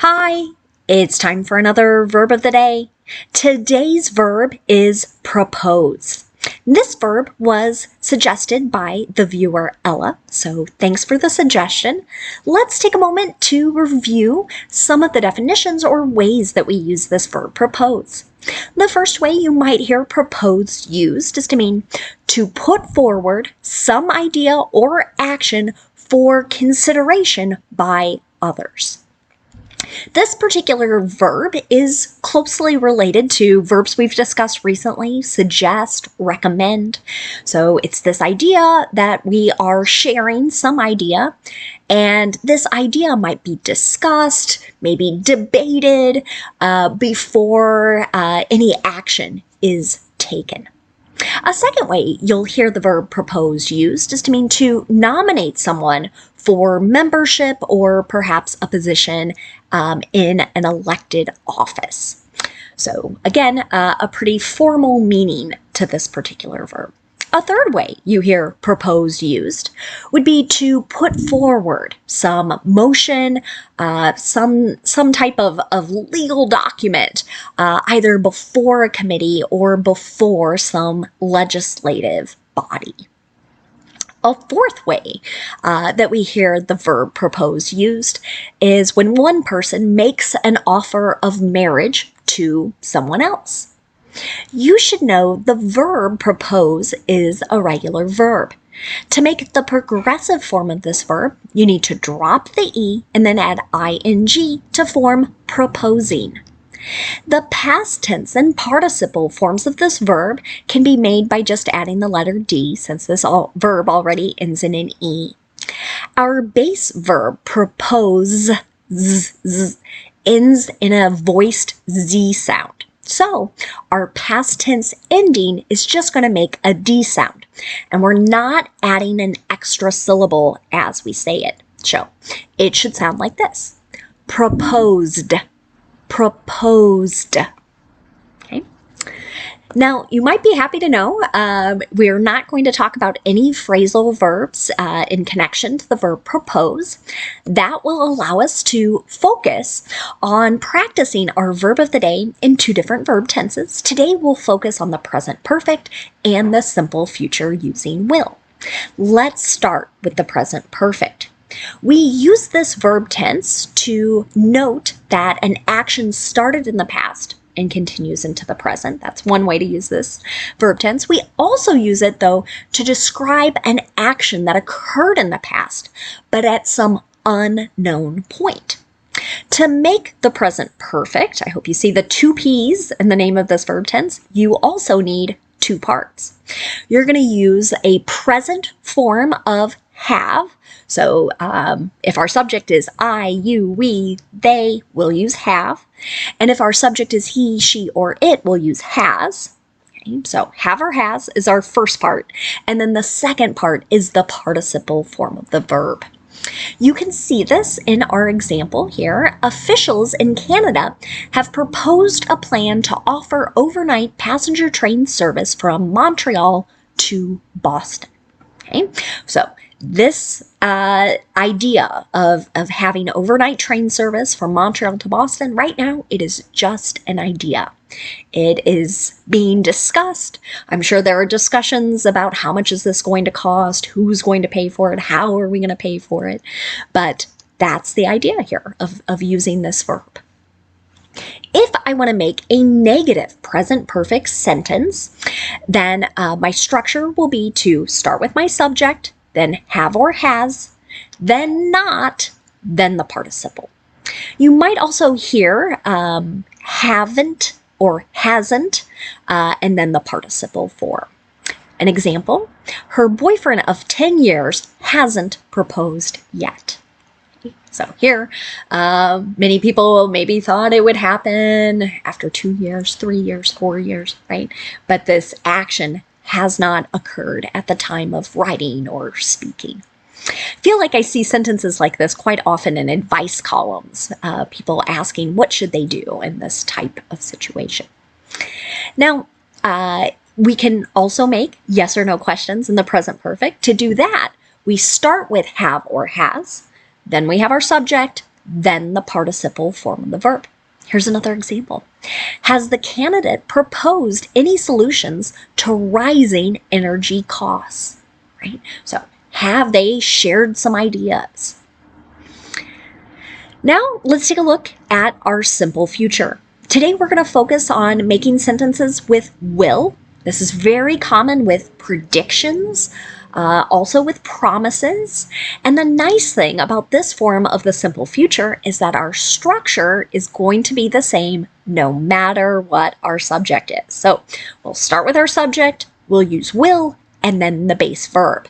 Hi, it's time for another verb of the day. Today's verb is propose. This verb was suggested by the viewer Ella, so thanks for the suggestion. Let's take a moment to review some of the definitions or ways that we use this verb propose. The first way you might hear propose used is to mean to put forward some idea or action for consideration by others. This particular verb is closely related to verbs we've discussed recently, suggest, recommend. So it's this idea that we are sharing some idea, and this idea might be discussed, maybe debated before any action is taken. A second way you'll hear the verb propose used is to mean to nominate someone for membership or perhaps a position in an elected office. So again, a pretty formal meaning to this particular verb. A third way you hear propose used would be to put forward some motion, some type of legal document, either before a committee or before some legislative body. A fourth way that we hear the verb propose used is when one person makes an offer of marriage to someone else. You should know the verb propose is a regular verb. To make the progressive form of this verb, you need to drop the E and then add ing to form proposing. The past tense and participle forms of this verb can be made by just adding the letter D, since this verb already ends in an E. Our base verb, propose, ends in a voiced Z sound. So our past tense ending is just going to make a D sound, and we're not adding an extra syllable as we say it. So it should sound like this: proposed, proposed. Okay. Now, you might be happy to know we're not going to talk about any phrasal verbs in connection to the verb propose. That will allow us to focus on practicing our verb of the day in two different verb tenses. Today, we'll focus on the present perfect and the simple future using will. Let's start with the present perfect. We use this verb tense to note that an action started in the past and continues into the present. That's one way to use this verb tense. We also use it, though, to describe an action that occurred in the past, but at some unknown point. To make the present perfect, I hope you see the two P's in the name of this verb tense, you also need two parts. You're going to use a present form of have. So if our subject is I, you, we, they, we'll use have. And if our subject is he, she, or it, we'll use has. Okay, so have or has is our first part. And then the second part is the participle form of the verb. You can see this in our example here. Officials in Canada have proposed a plan to offer overnight passenger train service from Montreal to Boston. Okay, so this idea of having overnight train service from Montreal to Boston, right now, it is just an idea. It is being discussed. I'm sure there are discussions about how much is this going to cost, who's going to pay for it, how are we going to pay for it, but that's the idea here of using this verb. If I want to make a negative present perfect sentence, then my structure will be to start with my subject, then have or has, then not, then the participle. You might also hear haven't or hasn't, and then the participle form. An example, her boyfriend of 10 years hasn't proposed yet. So here, many people maybe thought it would happen after 2 years, 3 years, 4 years, right? But this action has not occurred at the time of writing or speaking. I feel like I see sentences like this quite often in advice columns, people asking what should they do in this type of situation. Now, we can also make yes or no questions in the present perfect. To do that, we start with have or has, then we have our subject, then the participle form of the verb. Here's another example. Has the candidate proposed any solutions to rising energy costs? Right? So, have they shared some ideas? Now, let's take a look at our simple future. Today, we're going to focus on making sentences with will. This is very common with predictions, also with promises. And the nice thing about this form of the simple future is that our structure is going to be the same no matter what our subject is. So we'll start with our subject, we'll use will, and then the base verb.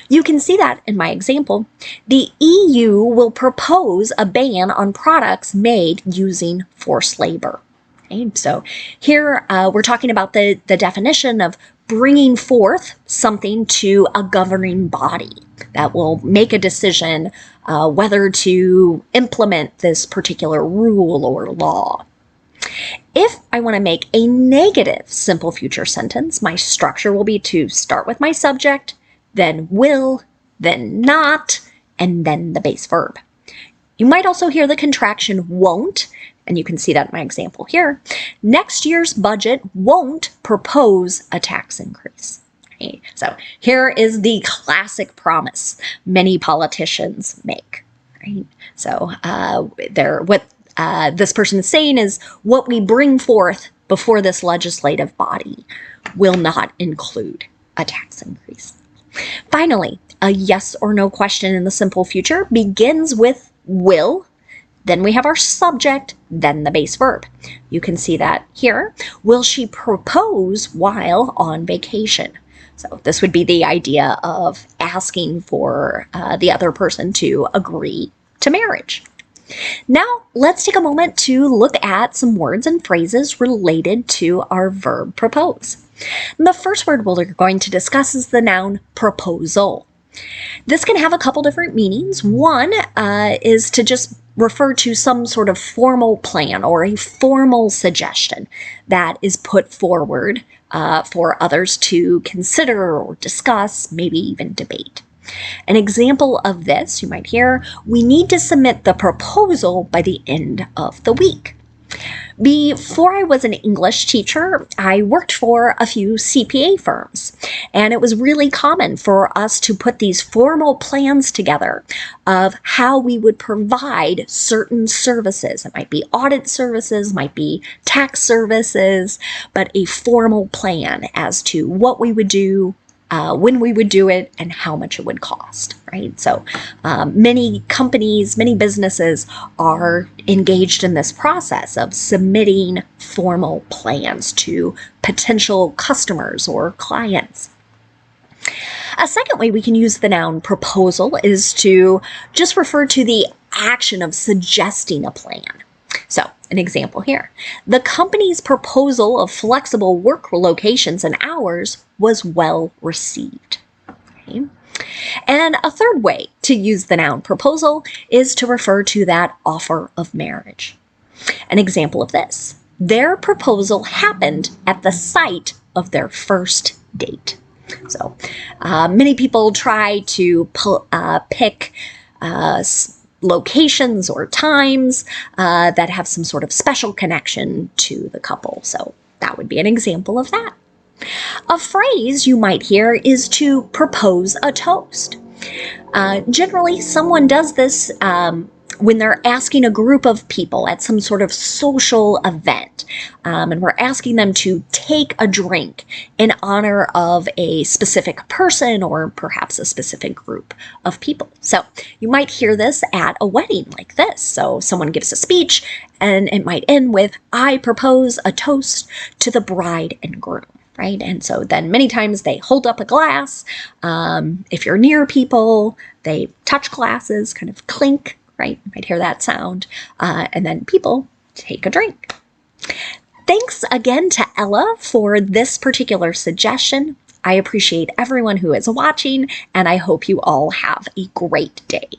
You can see that in my example. The EU will propose a ban on products made using forced labor. Okay, so here we're talking about the definition of bringing forth something to a governing body that will make a decision whether to implement this particular rule or law. If I want to make a negative simple future sentence, my structure will be to start with my subject, then will, then not, and then the base verb. You might also hear the contraction won't, and you can see that in my example here. Next year's budget won't propose a tax increase. Okay, so here is the classic promise many politicians make. Right? So what this person is saying is what we bring forth before this legislative body will not include a tax increase. Finally, a yes or no question in the simple future begins with will. Then we have our subject, then the base verb. You can see that here. Will she propose while on vacation? So this would be the idea of asking for the other person to agree to marriage. Now, let's take a moment to look at some words and phrases related to our verb propose. The first word we're going to discuss is the noun proposal. This can have a couple different meanings. One is to just refer to some sort of formal plan or a formal suggestion that is put forward for others to consider or discuss, maybe even debate. An example of this, you might hear, we need to submit the proposal by the end of the week. Before I was an English teacher, I worked for a few CPA firms, and it was really common for us to put these formal plans together of how we would provide certain services. It might be audit services, might be tax services, but a formal plan as to what we would do, when we would do it, and how much it would cost, right? So many companies, many businesses are engaged in this process of submitting formal plans to potential customers or clients. A second way we can use the noun proposal is to just refer to the action of suggesting a plan. So, an example here. The company's proposal of flexible work locations and hours was well received. Okay. And a third way to use the noun proposal is to refer to that offer of marriage. An example of this. Their proposal happened at the site of their first date. So, many people try to pick locations or times that have some sort of special connection to the couple. So that would be an example of that. A phrase you might hear is to propose a toast. Generally, someone does this when they're asking a group of people at some sort of social event, and we're asking them to take a drink in honor of a specific person or perhaps a specific group of people. So you might hear this at a wedding like this. So someone gives a speech and it might end with, I propose a toast to the bride and groom. Right? And so then many times they hold up a glass. If you're near people, they touch glasses, kind of clink, right? You might hear that sound. And then people take a drink. Thanks again to Ella for this particular suggestion. I appreciate everyone who is watching, and I hope you all have a great day.